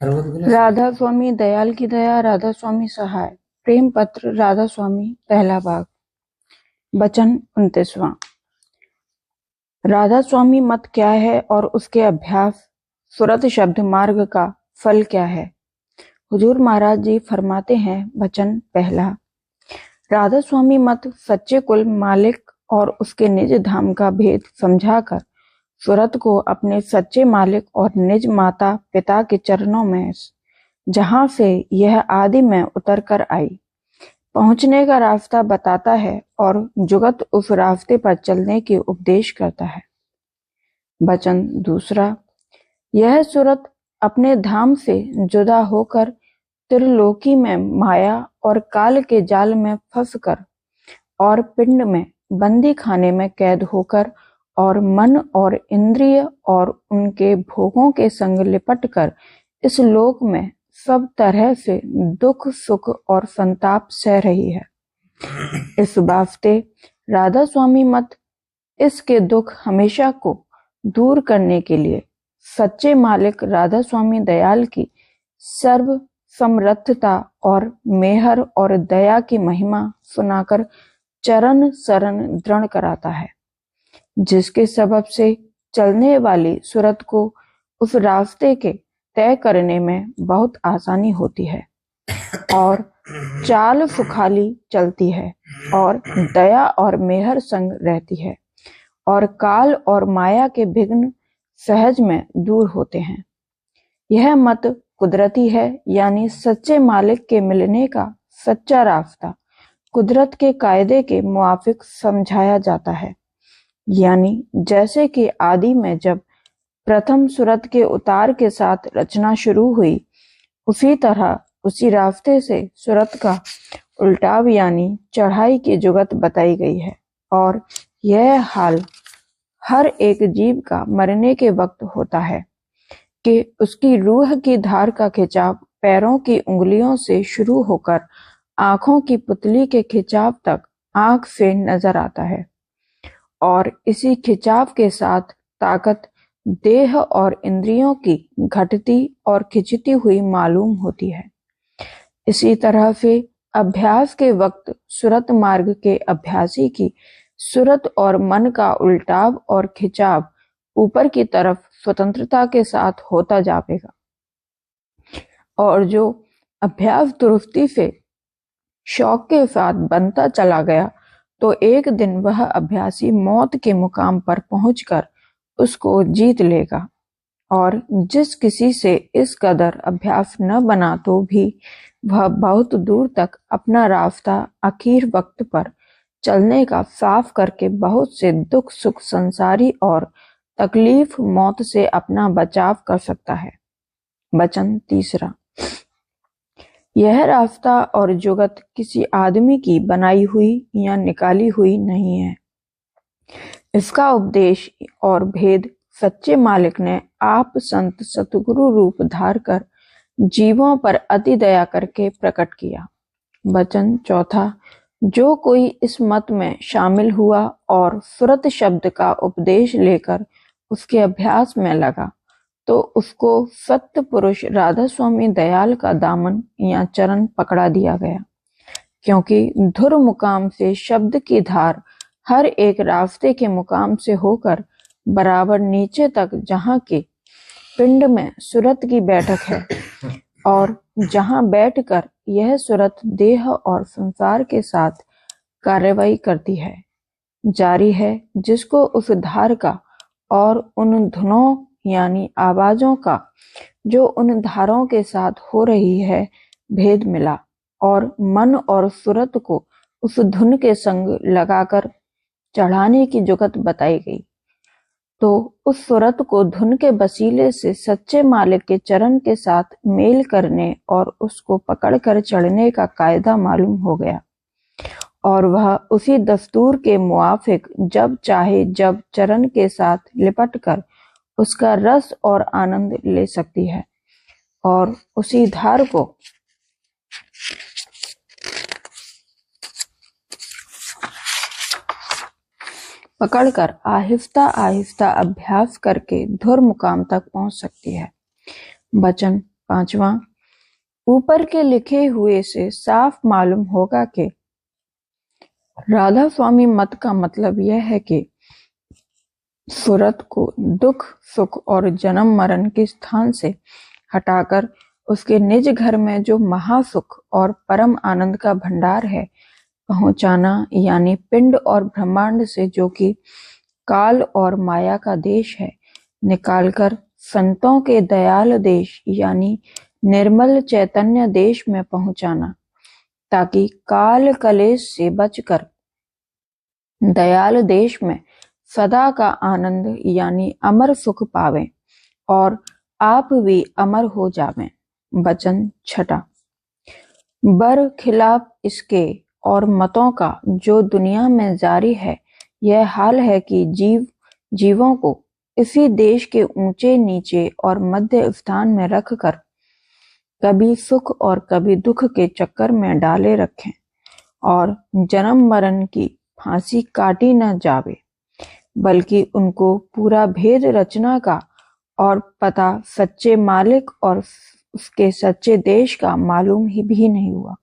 राधा स्वामी दयाल की दया, राधा स्वामी सहाय। प्रेम पत्र राधा स्वामी, पहला भाग। वचन 29वां। राधा स्वामी मत क्या है और उसके अभ्यास सुरत शब्द मार्ग का फल क्या है। हुजूर महाराज जी फरमाते हैं, वचन पहला। राधा स्वामी मत सच्चे कुल मालिक और उसके निज धाम का भेद समझाकर सुरत को अपने सच्चे मालिक और निज माता पिता के चरणों में, जहां से यह आदि में उतर कर आई, पहुंचने का रास्ता बताता है और जुगत उस रास्ते पर चलने के उपदेश करता है। वचन दूसरा। यह सुरत अपने धाम से जुदा होकर त्रिलोकी में माया और काल के जाल में फंसकर और पिंड में बंदी खाने में कैद होकर और मन और इंद्रिय और उनके भोगों के संग लिपट कर इस लोक में सब तरह से दुख सुख और संताप सह रही है। इस वास्ते राधा स्वामी मत इसके दुख हमेशा को दूर करने के लिए सच्चे मालिक राधा स्वामी दयाल की सर्व समर्थता और मेहर और दया की महिमा सुनाकर चरण शरण दृढ़ कराता है, जिसके सबब से चलने वाली सुरत को उस रास्ते के तय करने में बहुत आसानी होती है और चाल सुखाली चलती है और दया और मेहर संग रहती है और काल और माया के विघ्न सहज में दूर होते हैं। यह मत कुदरती है, यानी सच्चे मालिक के मिलने का सच्चा रास्ता कुदरत के कायदे के मुआफिक समझाया जाता है। यानी जैसे कि आदि में जब प्रथम सूरत के उतार के साथ रचना शुरू हुई, उसी तरह उसी रास्ते से सूरत का उल्टाव यानी चढ़ाई की जुगत बताई गई है और यह हाल हर एक जीव का मरने के वक्त होता है कि उसकी रूह की धार का खिंचाव पैरों की उंगलियों से शुरू होकर आंखों की पुतली के खिंचाव तक आंख से नजर आता है और इसी खिंचाव के साथ ताकत देह और इंद्रियों की घटती और खिंचती हुई मालूम होती है। इसी तरह से अभ्यास के वक्त सुरत मार्ग के अभ्यासी की सुरत और मन का उल्टाव और खिंचाव ऊपर की तरफ स्वतंत्रता के साथ होता जाएगा और जो अभ्यास दुरुस्ती से शौक के साथ बनता चला गया, तो एक दिन वह अभ्यासी मौत के मुकाम पर पहुंचकर उसको जीत लेगा और जिस किसी से इस कदर अभ्यास न बना तो भी वह बहुत दूर तक अपना रास्ता आखिर वक्त पर चलने का साफ करके बहुत से दुख सुख संसारी और तकलीफ मौत से अपना बचाव कर सकता है। वचन तीसरा। यह रास्ता और जुगत किसी आदमी की बनाई हुई या निकाली हुई नहीं है। इसका उपदेश और भेद सच्चे मालिक ने आप संत सतगुरु रूप धार कर जीवों पर अति दया करके प्रकट किया। वचन चौथा। जो कोई इस मत में शामिल हुआ और सुरत शब्द का उपदेश लेकर उसके अभ्यास में लगा, तो उसको सत्य पुरुष राधा स्वामी दयाल का दामन या चरण पकड़ा दिया गया, क्योंकि धुर मुकाम से शब्द की धार हर एक रास्ते के मुकाम से होकर बराबर नीचे तक, जहाँ के पिंड में सुरत की बैठक है और जहाँ बैठकर यह सुरत देह और संसार के साथ कार्यवाही करती है, जारी है, जिसको उस धार का और उन धुनों यानी आवाजों का जो उन धारों के साथ हो रही है भेद मिला और मन और सुरत को उस धुन के संग लगाकर चढ़ाने की जुगत बताई गई, तो उस सुरत को धुन के वसीले से सच्चे मालिक के चरण के साथ मेल करने और उसको पकड़कर चढ़ने का कायदा मालूम हो गया और वह उसी दस्तूर के मुआफिक जब चाहे जब चरण के साथ लिपट कर उसका रस और आनंद ले सकती है और उसी धार को पकड़कर आहिस्ता आहिस्ता अभ्यास करके धुर मुकाम तक पहुंच सकती है। वचन पांचवा, ऊपर के लिखे हुए से साफ मालूम होगा कि राधा स्वामी मत का मतलब यह है कि सूरत को दुख सुख और जन्म मरण के स्थान से हटाकर उसके निज घर में जो महासुख और परम आनंद का भंडार है पहुंचाना, यानी पिंड और ब्रह्मांड से, जो कि काल और माया का देश है, निकालकर संतों के दयाल देश यानी निर्मल चैतन्य देश में पहुंचाना, ताकि काल कलेश से बचकर दयाल देश में सदा का आनंद यानी अमर सुख पावें और आप भी अमर हो जावें। वचन छठा, बर खिलाफ इसके और मतों का जो दुनिया में जारी है, यह हाल है कि जीवों को इसी देश के ऊंचे नीचे और मध्य स्थान में रखकर कभी सुख और कभी दुख के चक्कर में डाले रखें और जन्म मरण की फांसी काटी न जावे, बल्कि उनको पूरा भेद रचना का और पता सच्चे मालिक और उसके सच्चे देश का मालूम ही भी नहीं हुआ।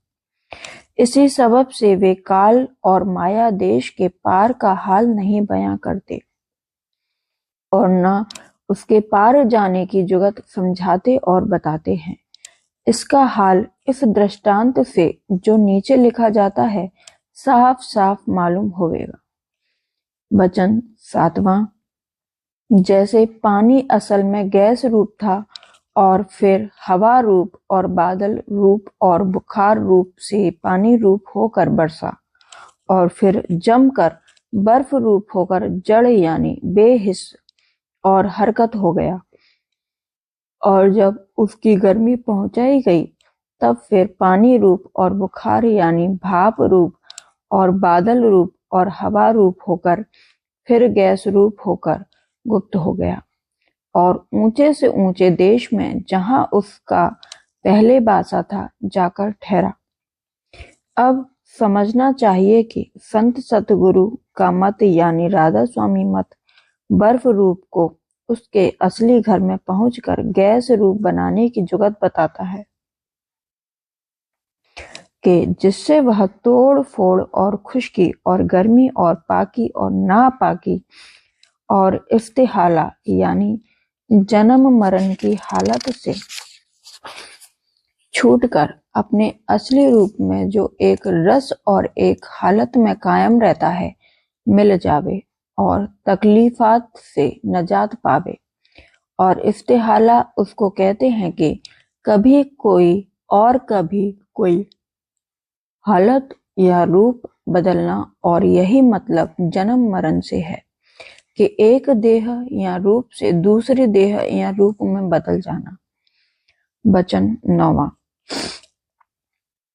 इसी सबब से वे काल और माया देश के पार का हाल नहीं बयां करते और न उसके पार जाने की जुगत समझाते और बताते हैं। इसका हाल इस दृष्टांत से जो नीचे लिखा जाता है साफ साफ मालूम होवेगा। वचन सातवां, जैसे पानी असल में गैस रूप था और फिर हवा रूप और बादल रूप और बुखार रूप से पानी रूप होकर बरसा और फिर जमकर बर्फ रूप होकर जड़ यानी बेहिस और हरकत हो गया, और जब उसकी गर्मी पहुंचाई गई तब फिर पानी रूप और बुखार यानी भाप रूप और बादल रूप और हवा रूप होकर फिर गैस रूप होकर गुप्त हो गया और ऊंचे से ऊंचे देश में जहां उसका पहले बासा था जाकर ठहरा। अब समझना चाहिए कि संत सतगुरु का मत यानी राधा स्वामी मत बर्फ रूप को उसके असली घर में पहुंचकर गैस रूप बनाने की जुगत बताता है कि जिससे वह तोड़ फोड़ और खुश्की और गर्मी और पाकी और नापाकी और इफ्तिहाला यानी जन्म मरण की हालत से छूटकर अपने असली रूप में जो एक रस और एक हालत में कायम रहता है मिल जावे और तकलीफात से नजात पावे। और इफ्तिहाला उसको कहते हैं कि कभी कोई और कभी कोई हालत या रूप बदलना, और यही मतलब जन्म मरण से है कि एक देह या रूप से दूसरे देह या रूप में बदल जाना। वचन नौवां,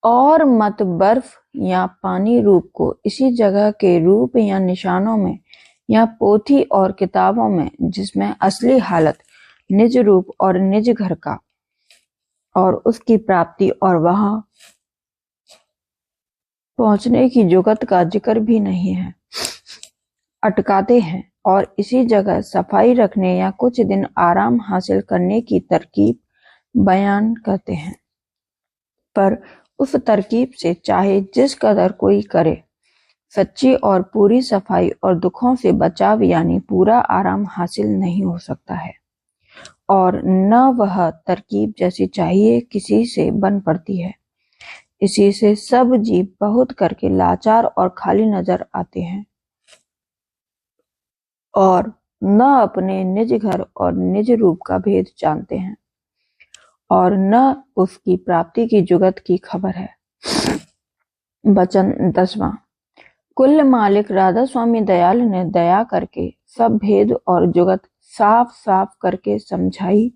और मत बर्फ या पानी रूप को इसी जगह के रूप या निशानों में या पोथी और किताबों में जिसमें असली हालत निज रूप और निज घर का और उसकी प्राप्ति और वहां पहुंचने की जुगत का जिक्र भी नहीं है, अटकाते हैं और इसी जगह सफाई रखने या कुछ दिन आराम हासिल करने की तरकीब बयान करते हैं। पर उस तरकीब से चाहे जिस कदर कोई करे, सच्ची और पूरी सफाई और दुखों से बचाव यानी पूरा आराम हासिल नहीं हो सकता है, और न वह तरकीब जैसी चाहिए किसी से बन पड़ती है। इसी से सब जीव बहुत करके लाचार और खाली नजर आते हैं और न अपने निज घर और निज रूप का भेद जानते हैं और न उसकी प्राप्ति की जुगत की खबर है। वचन 10वां, कुल मालिक राधा स्वामी दयाल ने दया करके सब भेद और जुगत साफ साफ करके समझाई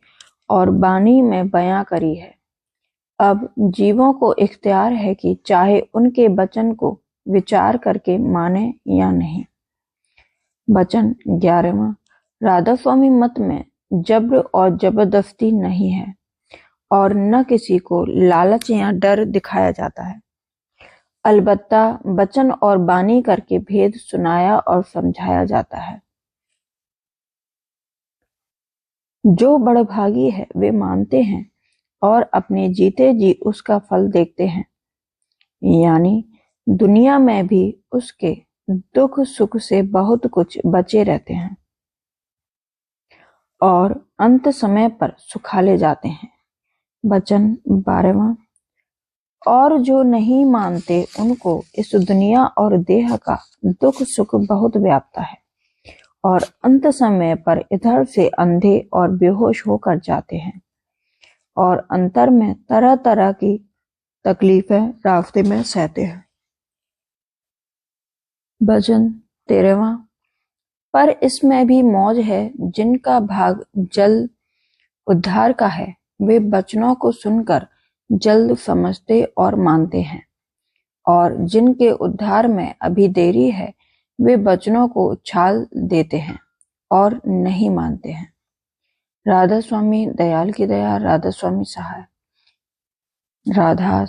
और बानी में बयां करी है। अब जीवों को इख्तियार है कि चाहे उनके वचन को विचार करके माने या नहीं। वचन 11वां, राधा स्वामी मत में जब्र और जबरदस्ती नहीं है और न किसी को लालच या डर दिखाया जाता है, अलबत्ता वचन और बानी करके भेद सुनाया और समझाया जाता है। जो बड़भागी है वे मानते हैं और अपने जीते जी उसका फल देखते हैं, यानी दुनिया में भी उसके दुख सुख से बहुत कुछ बचे रहते हैं और अंत समय पर सुखाले जाते हैं। वचन 12वां। और जो नहीं मानते उनको इस दुनिया और देह का दुख सुख बहुत व्यापता है और अंत समय पर इधर से अंधे और बेहोश होकर जाते हैं और अंतर में तरह तरह की तकलीफें रास्ते में सहते हैं। भजन 13वां। पर इसमें भी मौज है, जिनका भाग जल्द उद्धार का है, वे वचनों को सुनकर जल्द समझते और मानते हैं, और जिनके उद्धार में अभी देरी है, वे वचनों को उछाल देते हैं और नहीं मानते हैं। राधा स्वामी दयाल की दया, राधा स्वामी सहाय। राधा